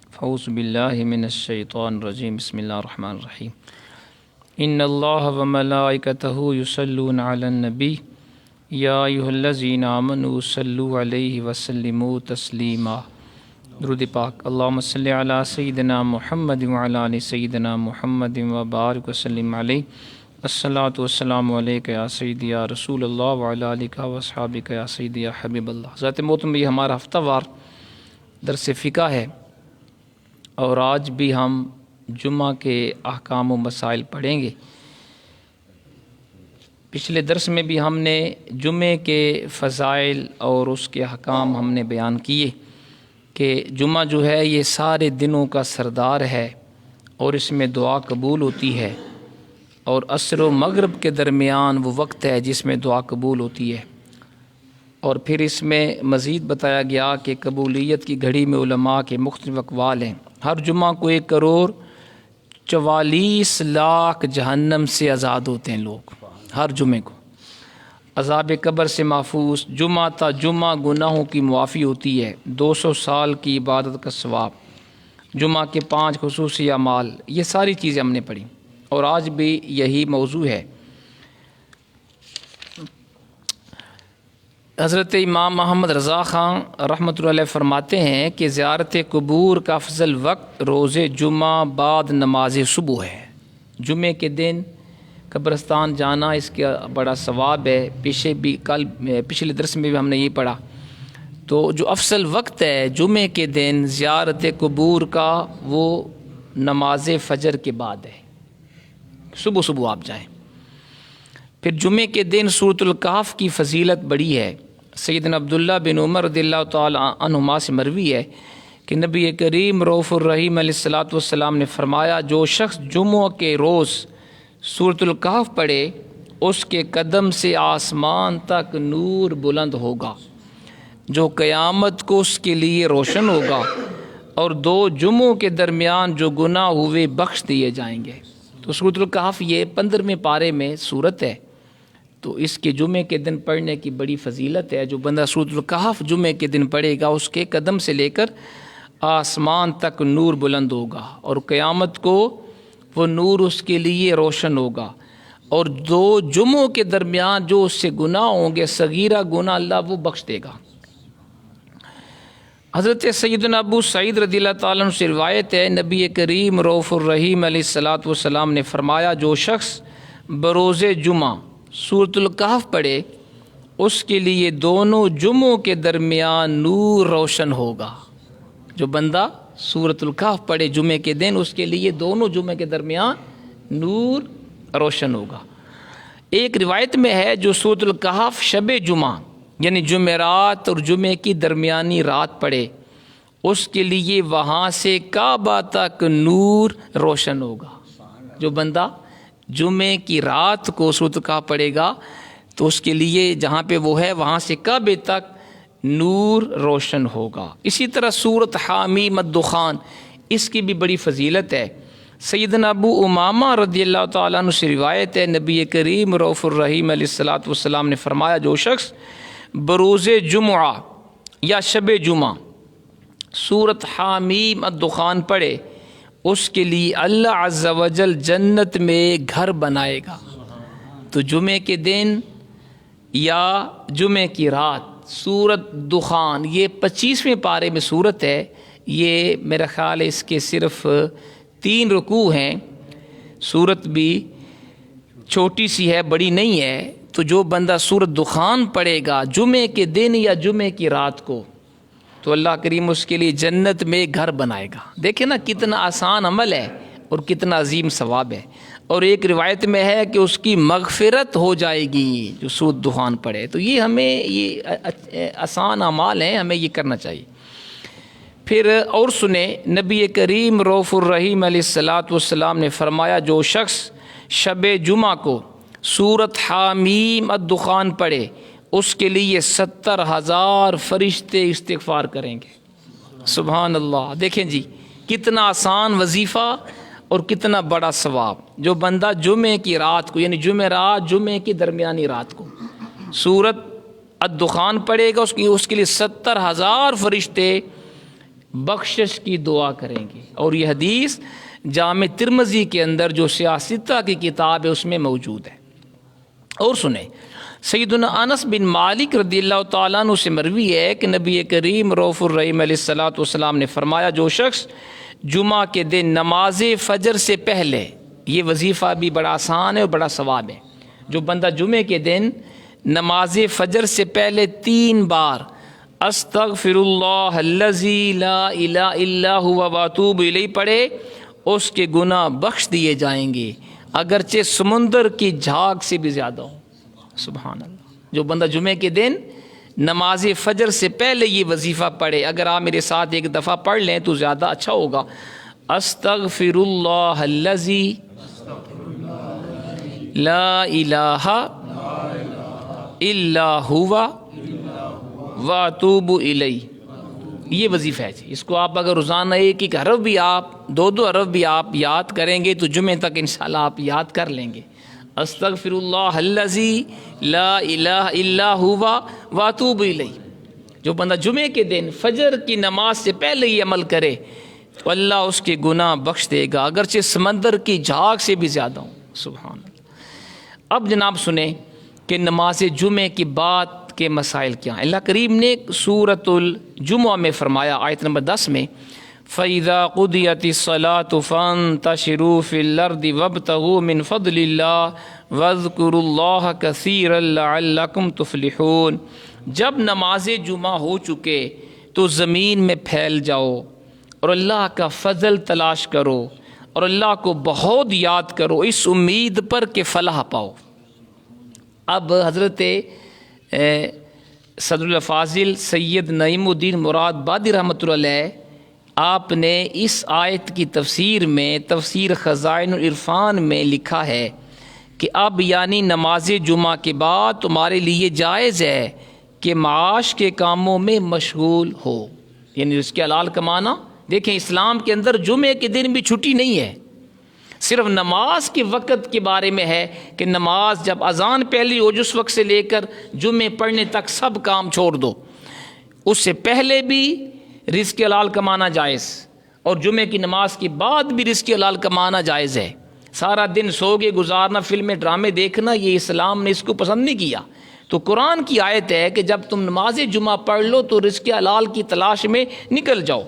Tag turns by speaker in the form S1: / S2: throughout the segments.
S1: اعوذ باللہ من الشیطان الرجیم بسم اللہ الرحمن الرحیم ان اللہ وملائکتہ یصلون علی النبی یا ایھا الذین آمنوا صلوا علیہ وسلموا تسلیما۔ درود پاک۔ اللہم صلی علی سیدنا محمد وعلی آل سیدنا محمد وبارک وسلم علیہ۔ الصلاۃ والسلام علیک یا سیدی یا رسول اللہ وعلی آلک واصحابک یا سیدی یا حبیب اللہ۔ ذات محترم، یہ ہمارا ہفتہ وار درس فقہ ہے اور آج بھی ہم جمعہ کے احکام و مسائل پڑھیں گے۔ پچھلے درس میں بھی ہم نے جمعے کے فضائل اور اس کے احکام ہم نے بیان کیے کہ جمعہ جو ہے یہ سارے دنوں کا سردار ہے اور اس میں دعا قبول ہوتی ہے، اور عصر و مغرب کے درمیان وہ وقت ہے جس میں دعا قبول ہوتی ہے۔ اور پھر اس میں مزید بتایا گیا کہ قبولیت کی گھڑی میں علماء کے مختلف اقوال ہیں۔ ہر جمعہ کو 1,44,00,000 جہنم سے آزاد ہوتے ہیں لوگ، ہر جمعے کو عذاب قبر سے محفوظ۔ جمعہ تا جمعہ گناہوں کی معافی ہوتی ہے، 200 سال کی عبادت کا ثواب، جمعہ کے 5 خصوصی اعمال، یہ ساری چیزیں ہم نے پڑھی اور آج بھی یہی موضوع ہے۔ حضرت امام محمد رضا خان رحمۃ اللہ علیہ فرماتے ہیں کہ زیارت قبور کا افضل وقت روز جمعہ بعد نماز صبح ہے۔ جمعے کے دن قبرستان جانا اس کا بڑا ثواب ہے۔ پچھلے درس میں بھی ہم نے یہ پڑھا۔ تو جو افضل وقت ہے جمعے کے دن زیارت قبور کا، وہ نماز فجر کے بعد ہے، صبح آپ جائیں۔ پھر جمعے کے دن سورۃ الکہف کی فضیلت بڑی ہے۔ سیدنا عبداللہ بن عمر رضی اللہ تعالی عنہما سے مروی ہے کہ نبی کریم رؤوف الرحیم علیہ الصلوۃ والسلام نے فرمایا، جو شخص جمعہ کے روز سورۃ الکہف پڑھے اس کے قدم سے آسمان تک نور بلند ہوگا جو قیامت کو اس کے لیے روشن ہوگا، اور 2 جمعوں کے درمیان جو گناہ ہوئے بخش دیے جائیں گے۔ تو سورۃ الکہف یہ 15ویں پارے میں سورت ہے، تو اس کے جمعے کے دن پڑھنے کی بڑی فضیلت ہے۔ جو بندہ سورۃ الکہف جمعے کے دن پڑھے گا اس کے قدم سے لے کر آسمان تک نور بلند ہوگا، اور قیامت کو وہ نور اس کے لیے روشن ہوگا، اور 2 جمعوں کے درمیان جو اس سے گناہ ہوں گے، صغیرہ گناہ، اللہ وہ بخش دے گا۔ حضرت سیدنا ابو سعید رضی اللہ تعالیٰ عنہ سے روایت ہے، نبی کریم رؤوف الرحیم علیہ الصلوۃ والسلام نے فرمایا، جو شخص بروز جمعہ سورۃ الکہف پڑھے اس کے لیے دونوں جمعوں کے درمیان نور روشن ہوگا۔ جو بندہ سورۃ الکہف پڑھے جمعے کے دن اس کے لیے دونوں جمعے کے درمیان نور روشن ہوگا۔ ایک روایت میں ہے، جو سورۃ الکہف شب جمعہ یعنی جمعرات اور جمعے کی درمیانی رات پڑھے اس کے لیے وہاں سے کعبہ تک نور روشن ہوگا۔ جو بندہ جمعے کی رات کو سورۃ الکہف پڑھے گا تو اس کے لیے جہاں پہ وہ ہے وہاں سے کعبے تک نور روشن ہوگا۔ اسی طرح سورۃ حامیم الدخان، اس کی بھی بڑی فضیلت ہے۔ سیدنا ابو امامہ رضی اللہ تعالیٰ عنہ سے روایت ہے، نبی کریم رؤوف الرحیم علیہ الصلوۃ والسلام نے فرمایا، جو شخص بروز جمعہ یا شب جمعہ سورۃ حامیم الدخان پڑھے اس کے لیے اللہ عز و جل جنت میں گھر بنائے گا۔ تو جمعے کے دن یا جمعے کی رات سورۃ دخان، یہ 25ویں پارے میں سورت ہے، یہ میرا خیال ہے اس کے صرف 3 رکوع ہیں، سورت بھی چھوٹی سی ہے، بڑی نہیں ہے۔ تو جو بندہ سورۃ دخان پڑھے گا جمعے کے دن یا جمعے کی رات کو تو اللہ کریم اس کے لیے جنت میں گھر بنائے گا۔ دیکھیں نا کتنا آسان عمل ہے اور کتنا عظیم ثواب ہے۔ اور ایک روایت میں ہے کہ اس کی مغفرت ہو جائے گی جو سورۃ دخان پڑھے۔ تو یہ ہمیں یہ آسان اعمال ہیں، ہمیں یہ کرنا چاہیے۔ پھر اور سنیں، نبی کریم رؤوف الرحیم علیہ الصلوۃ والسلام نے فرمایا، جو شخص شب جمعہ کو سورۃ حامیم الدخان پڑھے اس کے لیے 70,000 فرشتے استغفار کریں گے۔ سبحان اللہ، دیکھیں جی کتنا آسان وظیفہ اور کتنا بڑا ثواب۔ جو بندہ جمعے کی رات کو یعنی جمعرات جمعے کی درمیانی رات کو سورۃ الدخان پڑھے گا اس کے لیے 70,000 فرشتے بخشش کی دعا کریں گے. اور یہ حدیث جامع ترمذی کے اندر جو سیاستہ کی کتاب ہے اس میں موجود ہے. اور سنیں سیدنا انس بن مالک رضی اللہ تعالیٰ عنہ سے مروی ہے کہ نبی کریم رؤوف الرحیم علیہ الصلاۃ والسلام نے فرمایا جو شخص جمعہ کے دن نماز فجر سے پہلے، یہ وظیفہ بھی بڑا آسان ہے اور بڑا ثواب ہے، جو بندہ جمعے کے دن نماز فجر سے پہلے 3 بار استغفر اللہ الذی لا الہ الا هو واتوب الیہ پڑھے، اس کے گناہ بخش دیے جائیں گے اگرچہ سمندر کی جھاگ سے بھی زیادہ ہو. سبحان اللہ. جو بندہ جمعے کے دن نماز فجر سے پہلے یہ وظیفہ پڑھے، اگر آپ میرے ساتھ ایک دفعہ پڑھ لیں تو زیادہ اچھا ہوگا. استغفر اللہ الذی لا الہ الا هو واتوب الیہ. یہ وظیفہ ہے جی. اس کو آپ اگر روزانہ ایک حرف بھی آپ 2 حرف بھی آپ یاد کریں گے تو جمعے تک انشاءاللہ آپ یاد کر لیں گے. استغفر اللہ الذی لا الہ الا هو واتوب الیہ. جو بندہ جمعے کے دن فجر کی نماز سے پہلے یہ عمل کرے تو اللہ اس کے گناہ بخش دے گا اگرچہ سمندر کی جھاگ سے بھی زیادہ ہوں. سبحان اللہ. اب جناب سنیں کہ نماز جمعے کی بات کے مسائل کیا ہیں. اللہ کریم نے سورۃ الجمعہ میں فرمایا آیت نمبر 10 میں فَإِذَا قُضِيَتِ الصَّلَاةُ فَانتَشِرُوا فِي الْأَرْضِ وَابْتَغُوا مِنْ فَضْلِ اللَّهِ وَاذْكُرُوا اللَّهَ كَثِيرًا لَعَلَّكُمْ تُفْلِحُونَ. جب نماز جمعہ ہو چکے تو زمین میں پھیل جاؤ اور اللہ کا فضل تلاش کرو اور اللہ کو بہت یاد کرو اس امید پر کہ فلاح پاؤ. اب حضرت صدر الفاضل سید نعیم الدین مراد بادی رحمۃ اللہ علیہ آپ نے اس آیت کی تفسیر میں تفسیر خزائن العرفان میں لکھا ہے کہ اب یعنی نماز جمعہ کے بعد تمہارے لیے جائز ہے کہ معاش کے کاموں میں مشغول ہو. یعنی اس کے حلال کمانا. دیکھیں اسلام کے اندر جمعے کے دن بھی چھٹی نہیں ہے، صرف نماز کے وقت کے بارے میں ہے کہ نماز جب اذان پہلی ہو جس وقت سے لے کر جمعے پڑھنے تک سب کام چھوڑ دو. اس سے پہلے بھی رزق حلال کمانا جائز اور جمعے کی نماز کے بعد بھی رزق حلال کمانا جائز ہے. سارا دن سو کے گزارنا، فلمیں ڈرامے دیکھنا، یہ اسلام نے اس کو پسند نہیں کیا. تو قرآن کی آیت ہے کہ جب تم نماز جمعہ پڑھ لو تو رزق حلال کی تلاش میں نکل جاؤ.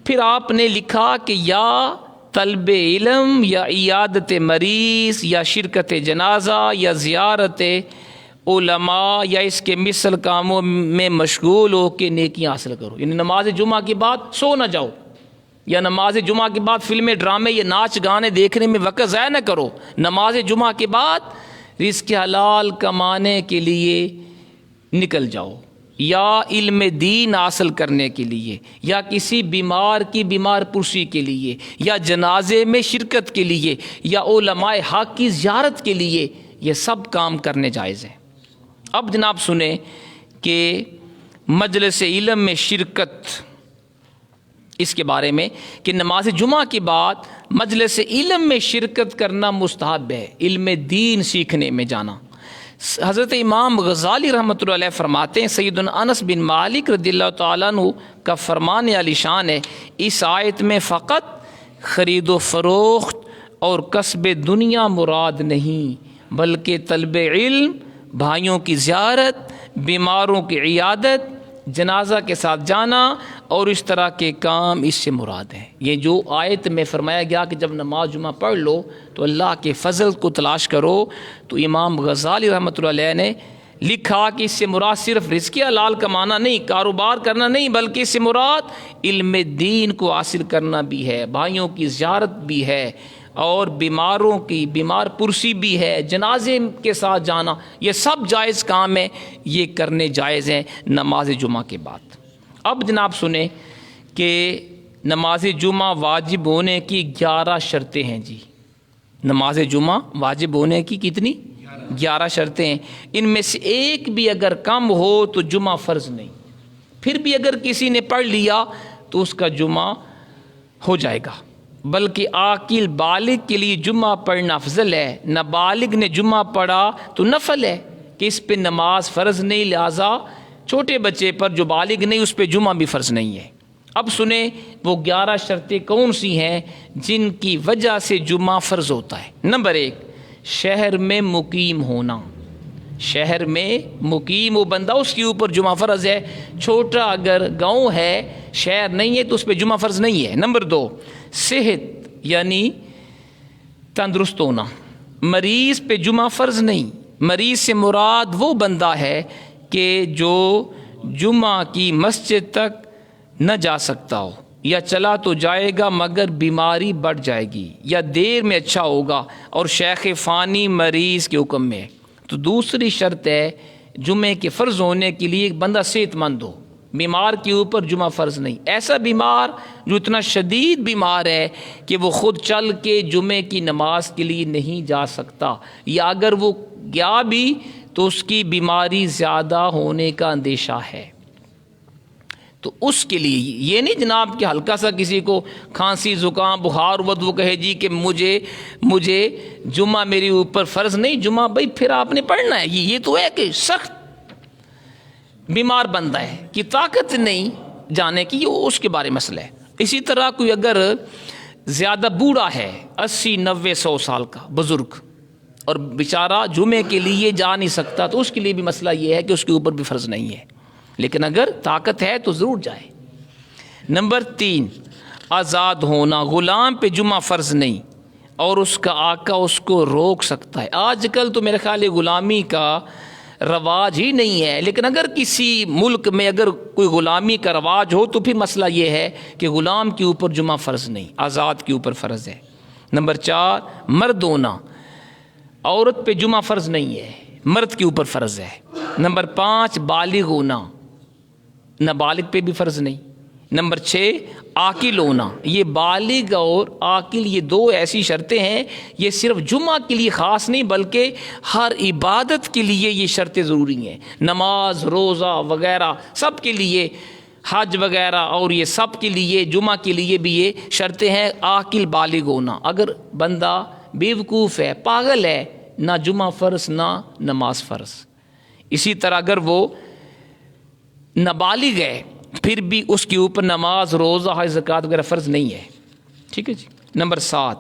S1: پھر آپ نے لکھا کہ یا طلب علم یا عیادت مریض یا شرکت جنازہ یا زیارت علماء یا اس کے مثل کاموں میں مشغول ہو کے نیکیاں حاصل کرو. یعنی نماز جمعہ کے بعد سو نہ جاؤ یا نماز جمعہ کے بعد فلمیں ڈرامے یا ناچ گانے دیکھنے میں وقت ضائع نہ کرو. نماز جمعہ کے بعد رزق حلال کمانے کے لیے نکل جاؤ یا علم دین حاصل کرنے کے لیے یا کسی بیمار کی بیمار پرسی کے لیے یا جنازے میں شرکت کے لیے یا علماء حق کی زیارت کے لیے. یہ سب کام کرنے جائز ہیں. اب جناب سنیں کہ مجلس علم میں شرکت اس کے بارے میں کہ نماز جمعہ کے بعد مجلس علم میں شرکت کرنا مستحب ہے، علم دین سیکھنے میں جانا. حضرت امام غزالی رحمۃ اللہ علیہ فرماتے ہیں سیدنا انس بن مالک رضی اللہ تعالیٰ عنہ کا فرمان علی شان ہے اس آیت میں فقط خرید و فروخت اور کسب دنیا مراد نہیں بلکہ طلب علم، بھائیوں کی زیارت، بیماروں کی عیادت، جنازہ کے ساتھ جانا اور اس طرح کے کام اس سے مراد ہیں. یہ جو آیت میں فرمایا گیا کہ جب نماز جمعہ پڑھ لو تو اللہ کے فضل کو تلاش کرو، تو امام غزالی رحمۃ اللہ علیہ نے لکھا کہ اس سے مراد صرف رزق حلال کمانا نہیں، کاروبار کرنا نہیں، بلکہ اس سے مراد علم دین کو حاصل کرنا بھی ہے، بھائیوں کی زیارت بھی ہے اور بیماروں کی بیمار پرسی بھی ہے، جنازے کے ساتھ جانا. یہ سب جائز کام ہیں، یہ کرنے جائز ہیں نماز جمعہ کے بعد. اب جناب سنیں کہ نماز جمعہ واجب ہونے کی 11 شرطیں ہیں جی. نماز جمعہ واجب ہونے کی کتنی؟ 11 شرطیں ہیں. ان میں سے ایک بھی اگر کم ہو تو جمعہ فرض نہیں. پھر بھی اگر کسی نے پڑھ لیا تو اس کا جمعہ ہو جائے گا. بلکہ عاقل بالغ کے لیے جمعہ پڑھنا افضل ہے. نابالغ نے جمعہ پڑھا تو نفل ہے کہ اس پہ نماز فرض نہیں، لہٰذا چھوٹے بچے پر جو بالغ نہیں اس پہ جمعہ بھی فرض نہیں ہے. اب سنیں وہ 11 شرطیں کون سی ہیں جن کی وجہ سے جمعہ فرض ہوتا ہے۔ نمبر 1، شہر میں مقیم ہونا۔ شہر میں مقیم ہو بندہ، اس کے اوپر جمعہ فرض ہے۔ چھوٹا اگر گاؤں ہے، شہر نہیں ہے، تو اس پہ جمعہ فرض نہیں ہے۔ نمبر 2، صحت یعنی تندرست ہونا۔ مریض پہ جمعہ فرض نہیں۔ مریض سے مراد وہ بندہ ہے کہ جو جمعہ کی مسجد تک نہ جا سکتا ہو، یا چلا تو جائے گا مگر بیماری بڑھ جائے گی، یا دیر میں اچھا ہوگا اور شیخ فانی مریض کے حکم میں۔ تو دوسری شرط ہے جمعے کے فرض ہونے کے لیے ایک بندہ صحت مند ہو۔ بیمار کے اوپر جمعہ فرض نہیں۔ ایسا بیمار جو اتنا شدید بیمار ہے کہ وہ خود چل کے جمعے کی نماز کے لیے نہیں جا سکتا، یا اگر وہ گیا بھی تو اس کی بیماری زیادہ ہونے کا اندیشہ ہے، تو اس کے لیے یہ نہیں جناب کہ ہلکا سا کسی کو کھانسی زکام بخار ہوا تو وہ کہے جی کہ مجھے جمعہ میرے اوپر فرض نہیں۔ جمعہ بھائی پھر آپ نے پڑھنا ہے۔ یہ تو ہے کہ سخت بیمار بندہ ہے کہ طاقت نہیں جانے کی، یہ اس کے بارے میں مسئلہ ہے۔ اسی طرح کوئی اگر زیادہ بوڑھا ہے، 80 90 100 سال کا بزرگ، اور بیچارہ جمعے کے لیے جا نہیں سکتا، تو اس کے لیے بھی مسئلہ یہ ہے کہ اس کے اوپر بھی فرض نہیں ہے، لیکن اگر طاقت ہے تو ضرور جائے۔ نمبر 3، آزاد ہونا۔ غلام پہ جمعہ فرض نہیں اور اس کا آقا اس کو روک سکتا ہے۔ آج کل تو میرے خیال ہے غلامی کا رواج ہی نہیں ہے، لیکن اگر کسی ملک میں اگر کوئی غلامی کا رواج ہو تو پھر مسئلہ یہ ہے کہ غلام کے اوپر جمعہ فرض نہیں، آزاد کے اوپر فرض ہے۔ نمبر 4، مرد ہونا۔ عورت پہ جمعہ فرض نہیں ہے، مرد کے اوپر فرض ہے۔ نمبر 5، بالغ ہونا، نابالغ پہ بھی فرض نہیں۔ نمبر 6، عاقل ہونا۔ یہ بالغ اور عاقل یہ 2 ایسی شرطیں ہیں، یہ صرف جمعہ کے لیے خاص نہیں بلکہ ہر عبادت کے لیے یہ شرطیں ضروری ہیں۔ نماز، روزہ وغیرہ سب کے لیے، حج وغیرہ اور یہ سب کے لیے، جمعہ کے لیے بھی یہ شرطیں ہیں۔ عاقل بالغ ہونا۔ اگر بندہ بیوقوف ہے، پاگل ہے، نہ جمعہ فرض نہ نماز فرض۔ اسی طرح اگر وہ نابالغ ہے پھر بھی اس کے اوپر نماز، روزہ، حج، زکوٰۃ وغیرہ فرض نہیں ہے۔ ٹھیک ہے جی۔ نمبر 7،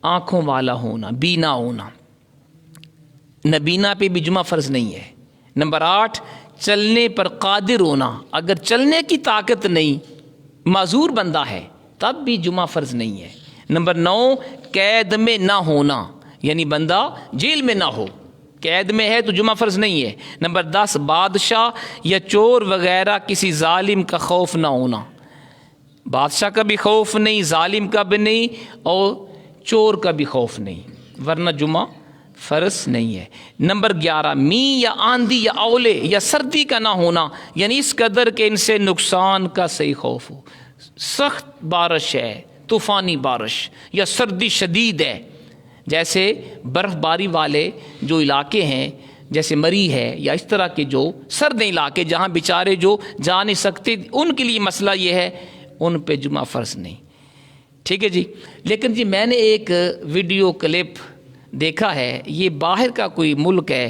S1: آنکھوں والا ہونا، بینا ہونا۔ نبینا پہ بھی جمعہ فرض نہیں ہے۔ نمبر 8، چلنے پر قادر ہونا۔ اگر چلنے کی طاقت نہیں، معذور بندہ ہے، تب بھی جمعہ فرض نہیں ہے۔ نمبر 9، قید میں نہ ہونا، یعنی بندہ جیل میں نہ ہو، قید میں ہے تو جمعہ فرض نہیں ہے۔ نمبر 10، بادشاہ یا چور وغیرہ کسی ظالم کا خوف نہ ہونا۔ بادشاہ کا بھی خوف نہیں، ظالم کا بھی نہیں، اور چور کا بھی خوف نہیں، ورنہ جمعہ فرض نہیں ہے۔ نمبر 11، می یا آندھی یا اولے یا سردی کا نہ ہونا، یعنی اس قدر کہ ان سے نقصان کا صحیح خوف ہو۔ سخت بارش ہے، طوفانی بارش، یا سردی شدید ہے، جیسے برف باری والے جو علاقے ہیں جیسے مری ہے، یا اس طرح کے جو سرد علاقے جہاں بیچارے جو جا نہیں سکتے، ان کے لیے مسئلہ یہ ہے ان پہ جمعہ فرض نہیں۔ ٹھیک ہے جی۔ لیکن جی میں نے ایک ویڈیو کلپ دیکھا ہے، یہ باہر کا کوئی ملک ہے،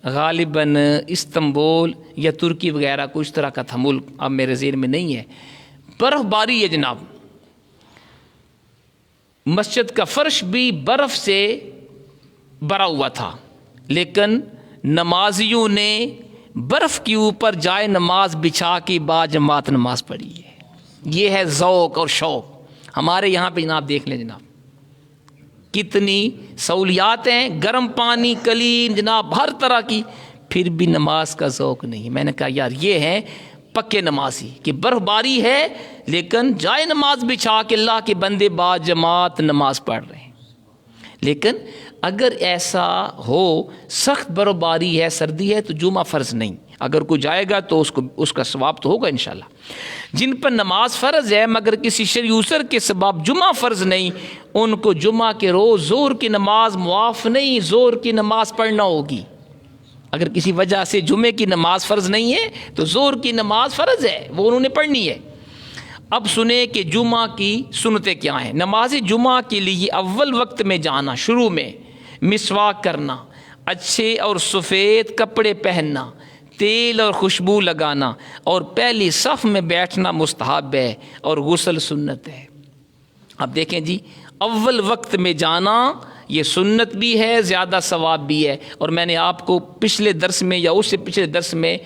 S1: غالباً استنبول یا ترکی وغیرہ کوئی اس طرح کا تھا ملک، اب میرے ذہن میں نہیں ہے۔ برف باری ہے جناب، مسجد کا فرش بھی برف سے بھرا ہوا تھا، لیکن نمازیوں نے برف کے اوپر جائے نماز بچھا کے با جماعت نماز پڑھی ہے۔ یہ ہے ذوق اور شوق۔ ہمارے یہاں پہ جناب دیکھ لیں جناب کتنی سہولیات ہیں، گرم پانی، کلین جناب ہر طرح کی، پھر بھی نماز کا ذوق نہیں۔ میں نے کہا یار یہ ہیں پکے نمازی کہ برف باری ہے لیکن جائے نماز بچھا کے اللہ کے بندے با جماعت نماز پڑھ رہے ہیں۔ لیکن اگر ایسا ہو، سخت برف باری ہے، سردی ہے، تو جمعہ فرض نہیں۔ اگر کوئی جائے گا تو اس کا ثواب تو ہوگا انشاءاللہ۔ جن پر نماز فرض ہے مگر کسی شرعی عذر کے سبب جمعہ فرض نہیں، ان کو جمعہ کے روز ظہر کی نماز معاف نہیں، ظہر کی نماز پڑھنا ہوگی۔ اگر کسی وجہ سے جمعے کی نماز فرض نہیں ہے تو ظہر کی نماز فرض ہے، وہ انہوں نے پڑھنی ہے۔ اب سنیں کہ جمعہ کی سنتیں کیا ہیں۔ نماز جمعہ کے لیے اول وقت میں جانا، شروع میں مسواک کرنا، اچھے اور سفید کپڑے پہننا، تیل اور خوشبو لگانا اور پہلی صف میں بیٹھنا مستحب ہے اور غسل سنت ہے۔ اب دیکھیں جی، اول وقت میں جانا یہ سنت بھی ہے، زیادہ ثواب بھی ہے۔ اور میں نے آپ کو پچھلے درس میں یا اس سے پچھلے درس میں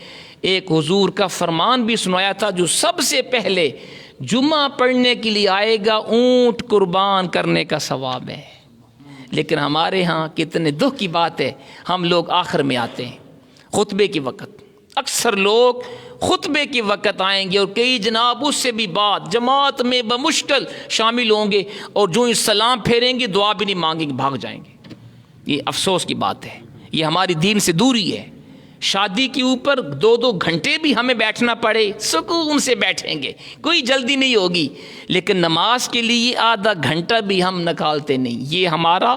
S1: ایک حضور کا فرمان بھی سنایا تھا، جو سب سے پہلے جمعہ پڑھنے کے لیے آئے گا اونٹ قربان کرنے کا ثواب ہے۔ لیکن ہمارے ہاں کتنے دکھ کی بات ہے، ہم لوگ آخر میں آتے ہیں خطبے کے وقت۔ اکثر لوگ خطبے کے وقت آئیں گے اور کئی جناب اس سے بھی بعد جماعت میں بمشکل شامل ہوں گے، اور جو ہی سلام پھیریں گے دعا بھی نہیں مانگیں گے، بھاگ جائیں گے۔ یہ افسوس کی بات ہے، یہ ہماری دین سے دوری ہے۔ شادی کے اوپر 2-2 گھنٹے بھی ہمیں بیٹھنا پڑے، سکون سے بیٹھیں گے، کوئی جلدی نہیں ہوگی، لیکن نماز کے لیے آدھا گھنٹہ بھی ہم نکالتے نہیں۔ یہ ہمارا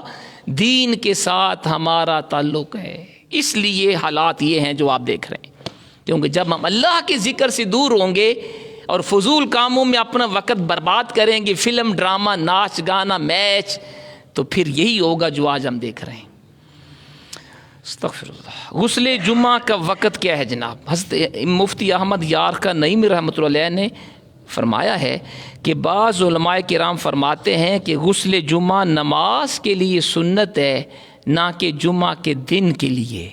S1: دین کے ساتھ ہمارا تعلق ہے، اس لیے حالات یہ ہیں جو آپ دیکھ رہے ہیں۔ کیونکہ جب ہم اللہ کے ذکر سے دور ہوں گے اور فضول کاموں میں اپنا وقت برباد کریں گے، فلم، ڈرامہ، ناچ گانا، میچ، تو پھر یہی ہوگا جو آج ہم دیکھ رہے ہیں۔ استغفر اللہ۔ غسل جمعہ کا وقت کیا ہے جناب؟ حضرت مفتی احمد یار کا نعیم رحمۃ اللہ علیہ نے فرمایا ہے کہ بعض علماء کرام فرماتے ہیں کہ غسل جمعہ نماز کے لیے سنت ہے، نہ کہ جمعہ کے دن کے لیے۔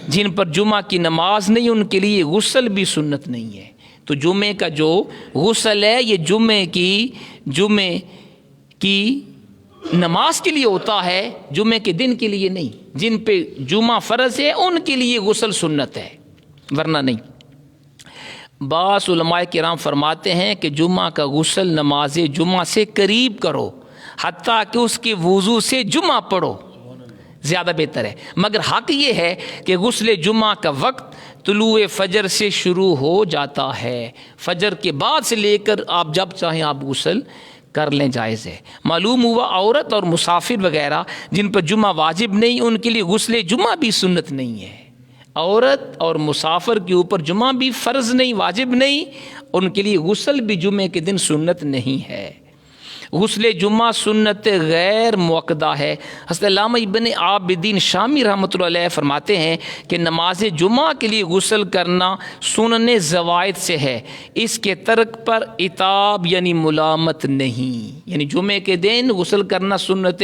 S1: جن پر جمعہ کی نماز نہیں ان کے لیے غسل بھی سنت نہیں ہے۔ تو جمعے کا جو غسل ہے یہ جمعے کی نماز کے لیے ہوتا ہے، جمعے کے دن کے لیے نہیں۔ جن پہ جمعہ فرض ہے ان کے لیے غسل سنت ہے، ورنہ نہیں۔ بعض علماء کرام فرماتے ہیں کہ جمعہ کا غسل نماز جمعہ سے قریب کرو، حتیٰ کہ اس کے وضو سے جمعہ پڑھو، زیادہ بہتر ہے۔ مگر حق یہ ہے کہ غسل جمعہ کا وقت طلوع فجر سے شروع ہو جاتا ہے، فجر کے بعد سے لے کر آپ جب چاہیں آپ غسل کر لیں، جائز ہے۔ معلوم ہوا عورت اور مسافر وغیرہ جن پر جمعہ واجب نہیں ان کے لیے غسل جمعہ بھی سنت نہیں ہے۔ عورت اور مسافر کے اوپر جمعہ بھی فرض نہیں، واجب نہیں، ان کے لیے غسل بھی جمعے کے دن سنت نہیں ہے۔ غسل جمعہ سنت غیر موقدہ ہے۔ حضرت علامہ ابن عابدین شامی رحمۃ اللہ علیہ فرماتے ہیں کہ نماز جمعہ کے لیے غسل کرنا سنن زوائد سے ہے، اس کے ترک پر عتاب یعنی ملامت نہیں۔ یعنی جمعے کے دن غسل کرنا سنت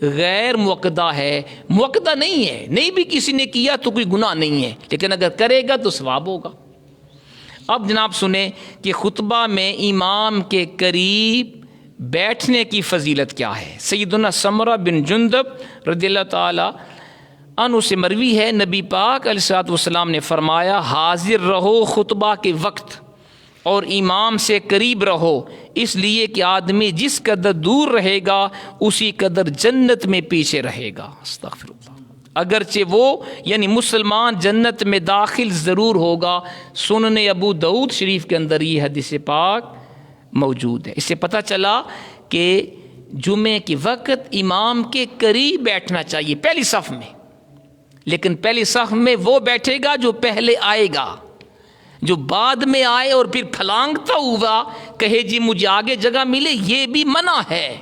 S1: غیر موقدہ ہے، موقدہ نہیں ہے، نہیں بھی کسی نے کیا تو کوئی گناہ نہیں ہے، لیکن اگر کرے گا تو ثواب ہوگا۔ اب جناب سنیں کہ خطبہ میں امام کے قریب بیٹھنے کی فضیلت کیا ہے۔ سیدنا سمرہ بن جندب رضی اللہ تعالی عنہ سے مروی ہے، نبی پاک علیہ الصلوۃ والسلام نے فرمایا، حاضر رہو خطبہ کے وقت اور امام سے قریب رہو، اس لیے کہ آدمی جس قدر دور رہے گا اسی قدر جنت میں پیچھے رہے گا۔ استغفر اللہ۔ اگرچہ وہ یعنی مسلمان جنت میں داخل ضرور ہوگا۔ سنن ابو داؤد شریف کے اندر یہ حدیث پاک موجود ہے۔ اس سے پتہ چلا کہ جمعے کے وقت امام کے قریب بیٹھنا چاہیے، پہلی صف میں۔ لیکن پہلی صف میں وہ بیٹھے گا جو پہلے آئے گا، جو بعد میں آئے اور پھر پھلانگتا ہوا کہے جی مجھے آگے جگہ ملے، یہ بھی منع ہے۔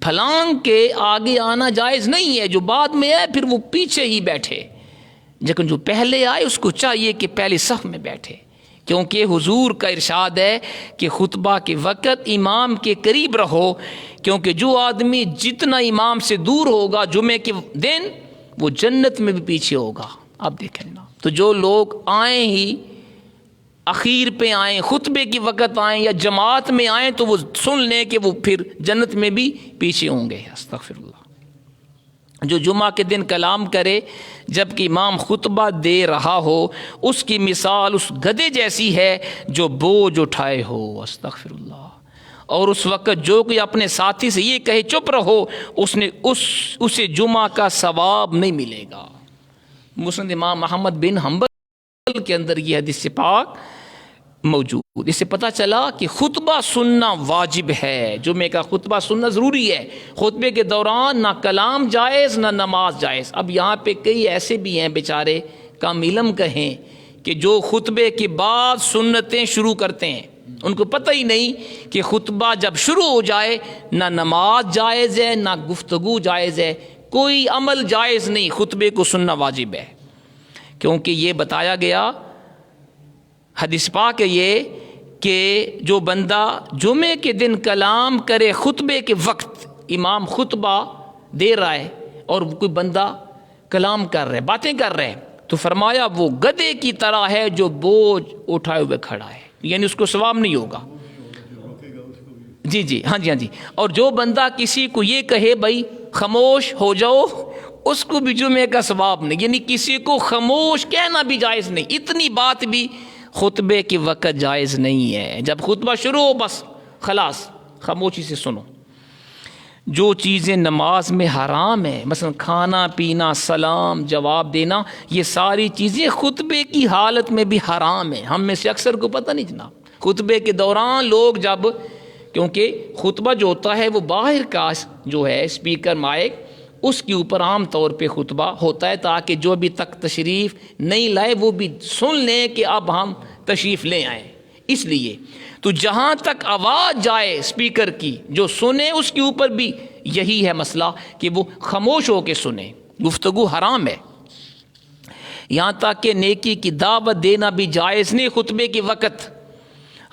S1: پھلانگ کے آگے آنا جائز نہیں ہے، جو بعد میں آئے پھر وہ پیچھے ہی بیٹھے، لیکن جو پہلے آئے اس کو چاہیے کہ پہلی صف میں بیٹھے، کیونکہ حضور کا ارشاد ہے کہ خطبہ کے وقت امام کے قریب رہو، کیونکہ جو آدمی جتنا امام سے دور ہوگا جمعے کے دن وہ جنت میں بھی پیچھے ہوگا۔ آپ دیکھیں نا، تو جو لوگ آئیں ہی اخیر پہ آئیں، خطبے کے وقت آئیں یا جماعت میں آئیں تو وہ سن لیں کہ وہ پھر جنت میں بھی پیچھے ہوں گے۔ استغفر اللہ۔ جو جمعہ کے دن کلام کرے جبکہ امام خطبہ دے رہا ہو، اس کی مثال اس گدھے جیسی ہے جو بوجھ اٹھائے ہو۔ استغفر اللہ۔ اور اس وقت جو کوئی اپنے ساتھی سے یہ کہے چپ رہو، اسے جمعہ کا ثواب نہیں ملے گا۔ مسند امام محمد بن حنبل کے اندر یہ حدیث پاک موجود۔ اس سے پتہ چلا کہ خطبہ سننا واجب ہے، جمعے کا خطبہ سننا ضروری ہے۔ خطبے کے دوران نہ کلام جائز نہ نماز جائز۔ اب یہاں پہ کئی ایسے بھی ہیں بیچارے کم علم کہیں کہ جو خطبے کے بعد سنتیں شروع کرتے ہیں، ان کو پتہ ہی نہیں کہ خطبہ جب شروع ہو جائے نہ نماز جائز ہے نہ گفتگو جائز ہے، کوئی عمل جائز نہیں، خطبے کو سننا واجب ہے۔ کیونکہ یہ بتایا گیا حدیث پاک ہے یہ کہ جو بندہ جمعے کے دن کلام کرے خطبے کے وقت، امام خطبہ دے رہا ہے اور کوئی بندہ کلام کر رہا ہے، باتیں کر رہے ہیں، تو فرمایا وہ گدھے کی طرح ہے جو بوجھ اٹھائے ہوئے کھڑا ہے، یعنی اس کو ثواب نہیں ہوگا۔ جی ہاں جی اور جو بندہ کسی کو یہ کہے بھائی خاموش ہو جاؤ، اس کو بھی جمعے کا ثواب نہیں، یعنی کسی کو خاموش کہنا بھی جائز نہیں، اتنی بات بھی خطبے کے وقت جائز نہیں ہے۔ جب خطبہ شروع ہو بس خلاص خاموشی سے سنو۔ جو چیزیں نماز میں حرام ہیں، مثلا کھانا پینا، سلام جواب دینا، یہ ساری چیزیں خطبے کی حالت میں بھی حرام ہیں۔ ہم میں سے اکثر کو پتہ نہیں جناب، خطبے کے دوران لوگ جب، کیونکہ خطبہ جو ہوتا ہے وہ باہر کا جو ہے اسپیکر مائک، اس کے اوپر عام طور پہ خطبہ ہوتا ہے تاکہ جو ابھی تک تشریف نہیں لائے وہ بھی سن لیں کہ اب ہم تشریف لے آئیں۔ اس لیے تو جہاں تک آواز جائے اسپیکر کی، جو سنے اس کے اوپر بھی یہی ہے مسئلہ کہ وہ خاموش ہو کے سنے، گفتگو حرام ہے۔ یہاں تک کہ نیکی کی دعوت دینا بھی جائز نہیں خطبے کے وقت۔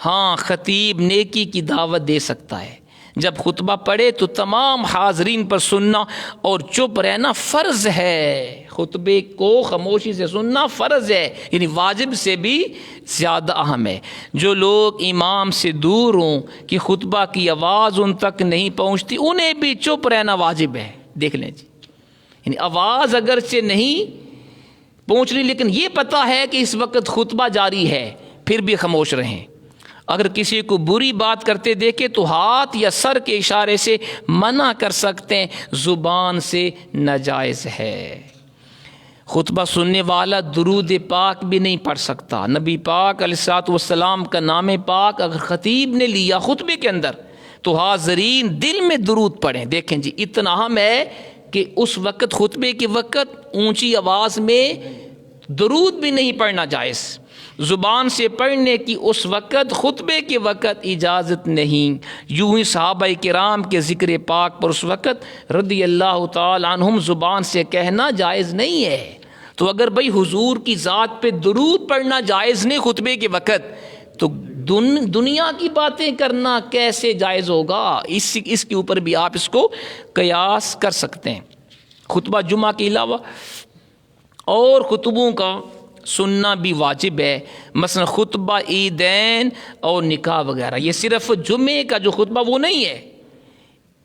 S1: ہاں خطیب نیکی کی دعوت دے سکتا ہے، جب خطبہ پڑھے تو تمام حاضرین پر سننا اور چپ رہنا فرض ہے۔ خطبے کو خاموشی سے سننا فرض ہے، یعنی واجب سے بھی زیادہ اہم ہے۔ جو لوگ امام سے دور ہوں کہ خطبہ کی آواز ان تک نہیں پہنچتی، انہیں بھی چپ رہنا واجب ہے۔ دیکھ لیں جی، یعنی آواز اگرچہ نہیں پہنچ رہی لیکن یہ پتہ ہے کہ اس وقت خطبہ جاری ہے، پھر بھی خاموش رہیں۔ اگر کسی کو بری بات کرتے دیکھے تو ہاتھ یا سر کے اشارے سے منع کر سکتے ہیں، زبان سے ناجائز ہے۔ خطبہ سننے والا درود پاک بھی نہیں پڑھ سکتا۔ نبی پاک علیہ الصلوۃ والسلام کا نام پاک اگر خطیب نے لیا خطبے کے اندر تو حاضرین دل میں درود پڑھیں۔ دیکھیں جی اتنا اہم ہے کہ اس وقت خطبے کے وقت اونچی آواز میں درود بھی نہیں پڑھنا جائز، زبان سے پڑھنے کی اس وقت خطبے کے وقت اجازت نہیں۔ یوں ہی صحابہ کرام کے ذکر پاک پر اس وقت رضی اللہ تعالی عنہم زبان سے کہنا جائز نہیں ہے۔ تو اگر بھئی حضور کی ذات پہ درود پڑھنا جائز نہیں خطبے کے وقت، تو دنیا کی باتیں کرنا کیسے جائز ہوگا؟ اس کے اوپر بھی آپ اس کو قیاس کر سکتے ہیں۔ خطبہ جمعہ کے علاوہ اور خطبوں کا سننا بھی واجب ہے، مثلا خطبہ عیدین اور نکاح وغیرہ۔ یہ صرف جمعے کا جو خطبہ وہ نہیں ہے،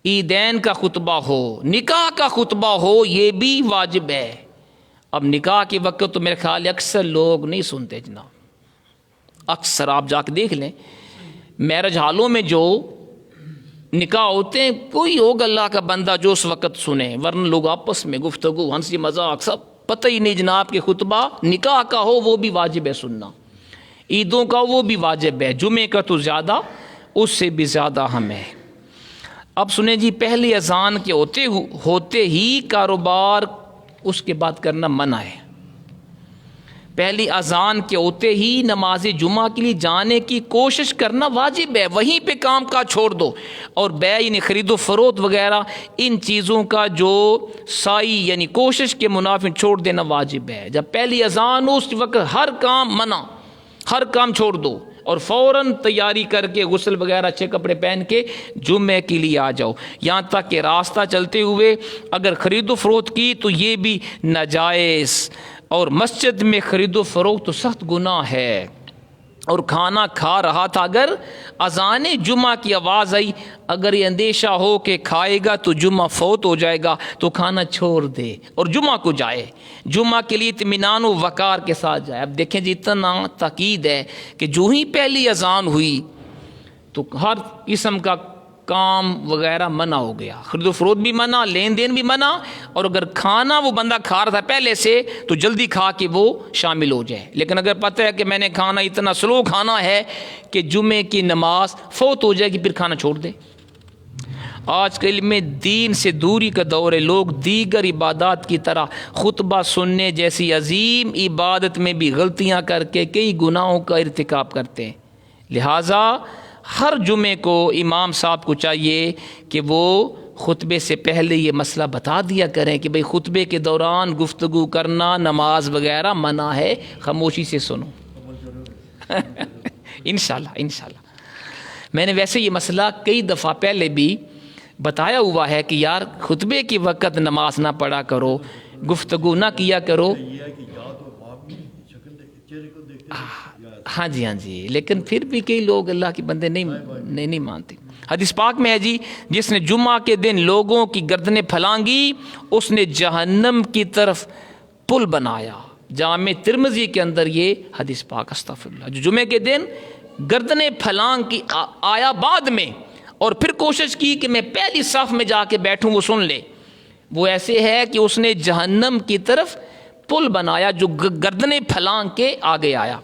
S1: عیدین کا خطبہ ہو، نکاح کا خطبہ ہو، یہ بھی واجب ہے۔ اب نکاح کے وقت تو میرے خیال اکثر لوگ نہیں سنتے جناب، اکثر آپ جا کے دیکھ لیں میرج ہالوں میں جو نکاح ہوتے ہیں، کوئی ہوگا اللہ کا بندہ جو اس وقت سنے، ورنہ لوگ آپس میں گفتگو ہنسی مذاق سب پتہ ہی نہیں جناب کہ خطبہ نکاح کا ہو وہ بھی واجب ہے سننا، عیدوں کا وہ بھی واجب ہے، جمعے کا تو زیادہ، اس سے بھی زیادہ اہم ہے۔ اب سنیں جی، پہلی اذان کے ہوتے ہی کاروبار اس کے بعد کرنا منع ہے۔ پہلی اذان کے ہوتے ہی نماز جمعہ کے لیے جانے کی کوشش کرنا واجب ہے، وہیں پہ کام کاج چھوڑ دو، اور بیع یعنی خرید و فروخت وغیرہ ان چیزوں کا جو سائی یعنی کوشش کے منافع چھوڑ دینا واجب ہے۔ جب پہلی اذان ہو اس وقت ہر کام منع، ہر کام چھوڑ دو اور فوراً تیاری کر کے غسل وغیرہ اچھے کپڑے پہن کے جمعے کے لیے آ جاؤ۔ یہاں تک کہ راستہ چلتے ہوئے اگر خرید و فروخت کی تو یہ بھی ناجائز، اور مسجد میں خرید و فروخت تو سخت گناہ ہے۔ اور کھانا کھا رہا تھا، اگر اذان جمعہ کی آواز آئی، اگر یہ اندیشہ ہو کہ کھائے گا تو جمعہ فوت ہو جائے گا تو کھانا چھوڑ دے اور جمعہ کو جائے، جمعہ کے لیے اطمینان و وقار کے ساتھ جائے۔ اب دیکھیں جی اتنا تاکید ہے کہ جو ہی پہلی اذان ہوئی تو ہر قسم کا کام وغیرہ منع ہو گیا، خرید و فروخت بھی منع، لین دین بھی منع، اور اگر کھانا وہ بندہ کھا رہا تھا پہلے سے تو جلدی کھا کے وہ شامل ہو جائے۔ لیکن اگر پتہ ہے کہ میں نے کھانا اتنا سلو کھانا ہے کہ جمعے کی نماز فوت ہو جائے گی، پھر کھانا چھوڑ دے۔ آج کل میں دین سے دوری کا دور ہے، لوگ دیگر عبادات کی طرح خطبہ سننے جیسی عظیم عبادت میں بھی غلطیاں کر کے کئی گناہوں کا ارتکاب کرتے ہیں۔ لہٰذا ہر جمعے کو امام صاحب کو چاہیے کہ وہ خطبے سے پہلے یہ مسئلہ بتا دیا کریں کہ بھئی خطبے کے دوران گفتگو کرنا، نماز وغیرہ منع ہے، خاموشی سے سنو۔ انشاءاللہ میں نے ویسے یہ مسئلہ کئی دفعہ پہلے بھی بتایا ہوا ہے کہ یار خطبے کی وقت نماز نہ پڑھا کرو، گفتگو نہ کیا کرو۔ ہاں جی، لیکن پھر بھی کئی لوگ اللہ کے بندے نہیں مانتے۔ حدیث پاک میں ہے جی، جس نے جمعہ کے دن لوگوں کی گردنیں پھلانگی اس نے جہنم کی طرف پل بنایا۔ جامع ترمذی کے اندر یہ حدیث پاک، استغفر اللہ، جو جمعے کے دن گردنیں پھلانگ کی آیا بعد میں اور پھر کوشش کی کہ میں پہلی صف میں جا کے بیٹھوں، وہ سن لے، وہ ایسے ہے کہ اس نے جہنم کی طرف پل بنایا جو گردنیں پھلانگ کے آگے آیا۔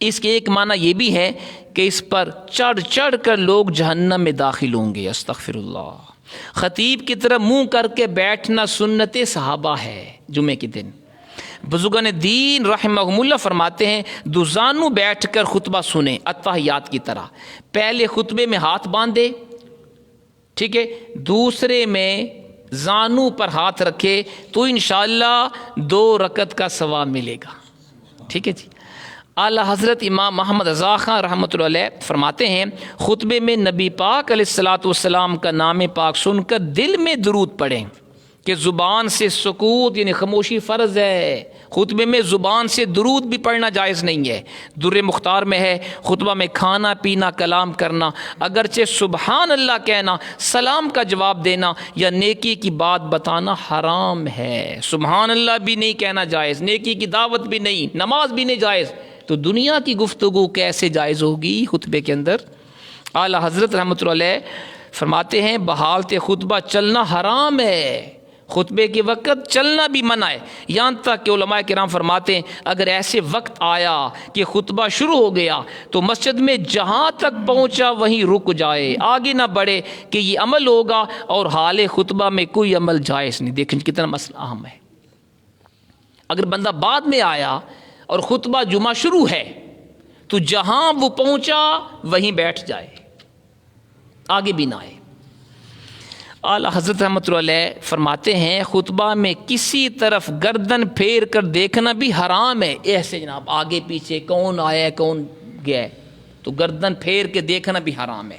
S1: اس کے ایک معنی یہ بھی ہے کہ اس پر چڑھ کر لوگ جہنم میں داخل ہوں گے، استغفر اللہ۔ خطیب کی طرف منہ کر کے بیٹھنا سنت صحابہ ہے جمعے کے دن۔ بزرگان دین رحمہم اللہ فرماتے ہیں دوزانو بیٹھ کر خطبہ سنیں اتحیات کی طرح۔ پہلے خطبے میں ہاتھ باندھے، ٹھیک ہے، دوسرے میں زانو پر ہاتھ رکھے تو انشاءاللہ 2 رکعت کا ثواب ملے گا، ٹھیک ہے جی۔ اعلیٰ حضرت امام محمد رضا خان رحمۃ اللہ علیہ فرماتے ہیں خطبے میں نبی پاک علیہ الصلاۃ والسلام کا نام پاک سن کر دل میں درود پڑھیں کہ زبان سے سکوت یعنی خاموشی فرض ہے۔ خطبے میں زبان سے درود بھی پڑھنا جائز نہیں ہے۔ در مختار میں ہے خطبہ میں کھانا پینا کلام کرنا، اگرچہ سبحان اللہ کہنا، سلام کا جواب دینا یا نیکی کی بات بتانا حرام ہے۔ سبحان اللہ بھی نہیں کہنا جائز، نیکی کی دعوت بھی نہیں، نماز بھی نہیں جائز، تو دنیا کی گفتگو کیسے جائز ہوگی خطبے کے اندر؟ اعلیٰ حضرت رحمۃ اللہ علیہ فرماتے ہیں بحالت خطبہ چلنا حرام ہے، خطبے کے وقت چلنا بھی منع ہے۔ یہاں تک کہ علماء کرام فرماتے ہیں اگر ایسے وقت آیا کہ خطبہ شروع ہو گیا تو مسجد میں جہاں تک پہنچا وہیں رک جائے، آگے نہ بڑھے کہ یہ عمل ہوگا اور حال خطبہ میں کوئی عمل جائز نہیں۔ دیکھیں کتنا مسئلہ اہم ہے۔ اگر بندہ بعد میں آیا اور خطبہ جمعہ شروع ہے تو جہاں وہ پہنچا وہیں بیٹھ جائے، آگے بھی نہ آئے۔ اعلیٰ حضرت رحمۃ اللہ علیہ فرماتے ہیں خطبہ میں کسی طرف گردن پھیر کر دیکھنا بھی حرام ہے۔ ایسے جناب آگے پیچھے کون آیا ہے کون گیا ہے تو گردن پھیر کے دیکھنا بھی حرام ہے۔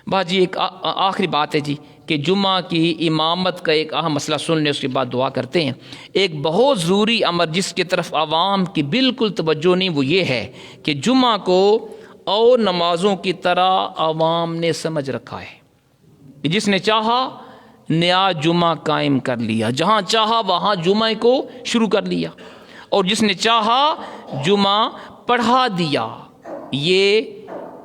S1: باجی ایک آخری بات ہے جی کہ جمعہ کی امامت کا ایک اہم مسئلہ سن لیں، اس کے بعد دعا کرتے ہیں۔ ایک بہت ضروری امر جس کی طرف عوام کی بالکل توجہ نہیں وہ یہ ہے کہ جمعہ کو اور نمازوں کی طرح عوام نے سمجھ رکھا ہے۔ جس نے چاہا نیا جمعہ قائم کر لیا، جہاں چاہا وہاں جمعہ کو شروع کر لیا، اور جس نے چاہا جمعہ پڑھا دیا، یہ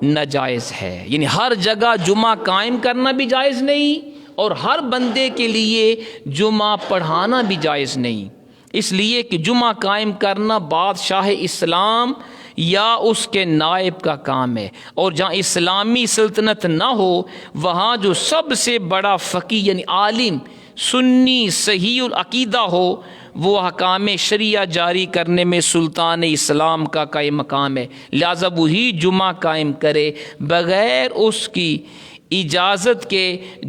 S1: ناجائز ہے۔ یعنی ہر جگہ جمعہ قائم کرنا بھی جائز نہیں اور ہر بندے کے لیے جمعہ پڑھانا بھی جائز نہیں، اس لیے کہ جمعہ قائم کرنا بادشاہ اسلام یا اس کے نائب کا کام ہے، اور جہاں اسلامی سلطنت نہ ہو وہاں جو سب سے بڑا فقیہ یعنی عالم سنی صحیح العقیدہ ہو وہ احکام شریعہ جاری کرنے میں سلطان اسلام کا قائم مقام ہے، لہذا وہی جمعہ قائم کرے، بغیر اس کی اجازت کے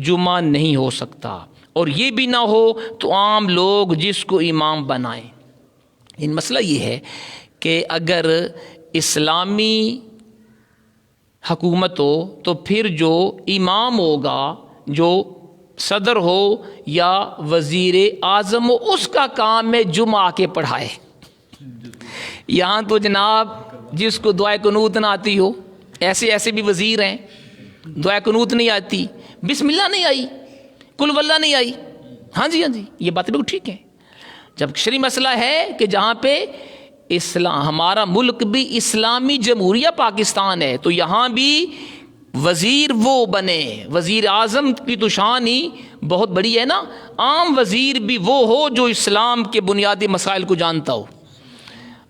S1: جمعہ نہیں ہو سکتا، اور یہ بھی نہ ہو تو عام لوگ جس کو امام بنائیں۔ ان مسئلہ یہ ہے کہ اگر اسلامی حکومت ہو تو پھر جو امام ہوگا، جو صدر ہو یا وزیر اعظم ہو، اس کا کام ہے جمعہ کے پڑھائے۔ یہاں تو جناب جس کو دعائے قنوت نہ آتی ہو، ایسے بھی وزیر ہیں دعائے قنوت نہیں آتی، بسم اللہ نہیں آئی، کل واللہ نہیں آئی، ہاں جی یہ باتیں بالکل ٹھیک ہیں۔ جب شرعی مسئلہ ہے کہ جہاں پہ اسلام، ہمارا ملک بھی اسلامی جمہوریہ پاکستان ہے، تو یہاں بھی وزیر وہ بنے، وزیر اعظم کی تو شان ہی بہت بڑی ہے نا، عام وزیر بھی وہ ہو جو اسلام کے بنیادی مسائل کو جانتا ہو،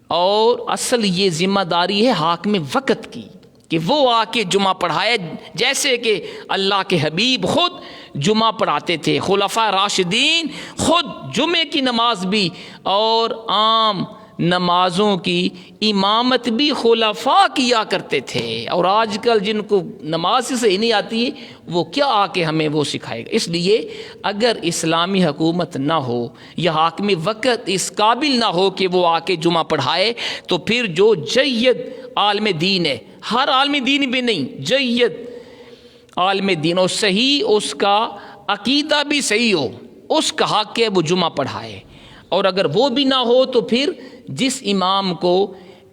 S1: اور اصل یہ ذمہ داری ہے حاکم وقت کی کہ وہ آ کے جمعہ پڑھائے، جیسے کہ اللہ کے حبیب خود جمعہ پڑھاتے تھے، خلفاء راشدین خود جمعے کی نماز بھی اور عام نمازوں کی امامت بھی خلفاء کیا کرتے تھے، اور آج کل جن کو نماز سے صحیح نہیں آتی وہ کیا آ کے ہمیں وہ سکھائے گا؟ اس لیے اگر اسلامی حکومت نہ ہو یا حاکم وقت اس قابل نہ ہو کہ وہ آ کے جمعہ پڑھائے، تو پھر جو جید عالم دین ہے، ہر عالم دین بھی نہیں، جید عالم دین اور صحیح اس کا عقیدہ بھی صحیح ہو، اس کا حق ہے وہ جمعہ پڑھائے۔ اور اگر وہ بھی نہ ہو تو پھر جس امام کو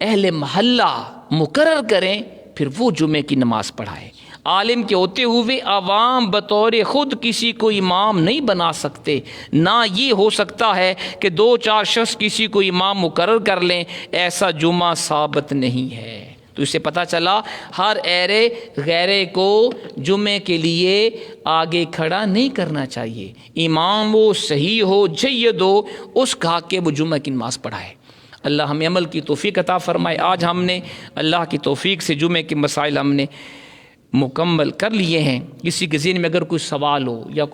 S1: اہل محلہ مقرر کریں پھر وہ جمعے کی نماز پڑھائے۔ عالم کے ہوتے ہوئے عوام بطور خود کسی کو امام نہیں بنا سکتے، نہ یہ ہو سکتا ہے کہ 2-4 شخص کسی کو امام مقرر کر لیں، ایسا جمعہ ثابت نہیں ہے۔ تو اس سے پتہ چلا ہر ایرے غیرے کو جمعے کے لیے آگے کھڑا نہیں کرنا چاہیے، امام وہ صحیح ہو، جید ہو، اس کا حق کہ وہ جمعہ کی نماز پڑھائے۔ اللہ ہمیں عمل کی توفیق عطا فرمائے۔ آج ہم نے اللہ کی توفیق سے جمعے کے مسائل ہم نے مکمل کر لیے ہیں۔ کسی کے ذہن میں اگر کوئی سوال ہو یا